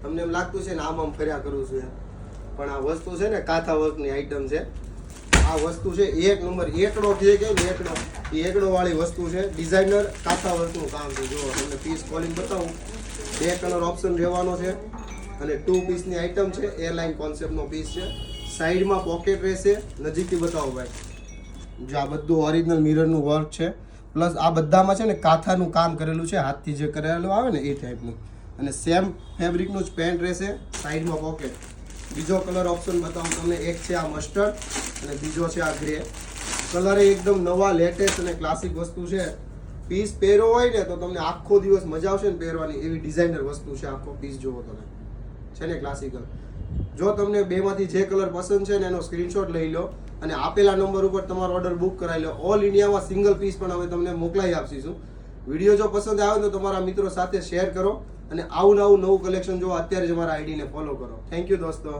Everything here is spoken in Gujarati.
તમને એમ લાગતું છે ને આમ ફર્યા કરું છું એમ. પણ આ વસ્તુ છે ને કાથા વર્કની આઈટમ છે. આ વસ્તુ છે એક નંબર એકડો છે કે એકડો એ એકડો વાળી વસ્તુ છે. ડિઝાઇનર કાથા વર્કનું કામ છે. જો તમને પીસ ખોલીને બતાવું, 2 કલર ઓપ્શન રહેવાનો છે અને 2 પીસની આઈટમ છે. એરલાઇન કોન્સેપ્ટનો પીસ છે. સાઈડમાં પોકેટ રહેશે. નજીકથી બતાવો ભાઈ. જો આ બધું ઓરિજિનલ મિરરનું વર્ક છે. પ્લસ આ બધામાં છે ને કાથાનું કામ કરેલું છે, હાથથી જે કરેલું આવે ને એ ટાઈપનું. અને સેમ ફેબ્રિકનું જ પેન્ટ રહેશે. સાઈડમાં પોકેટ. બીજો કલર ઓપ્શન બતાવું તમને. એક છે આ મસ્ટર્ડ અને બીજો છે આ ગ્રે કલર. એકદમ નવા લેટેસ્ટ અને ક્લાસિક વસ્તુ છે. પીસ પહેરો હોય ને તો તમને આખો દિવસ મજા આવશે ને પહેરવાની, એવી ડિઝાઇનર વસ્તુ છે. આખો પીસ જોવો તમે, છે ને ક્લાસિકલ. જો તમને બેમાંથી જે કલર પસંદ છે ને એનો સ્ક્રીનશોટ લઈ લો અને આપેલા નંબર ઉપર તમારો ઓર્ડર બુક કરાવી લો. ઓલ ઇન્ડિયામાં સિંગલ પીસ પણ હવે તમને મોકલાવી આપીશું. વિડીયો જો પસંદ આવે તો તમારા મિત્રો સાથે શેર કરો અને આવું નવું કલેક્શન જો અત્યારે જ અમારા આઈડીને ફોલો કરો. થેન્ક યુ દોસ્તો.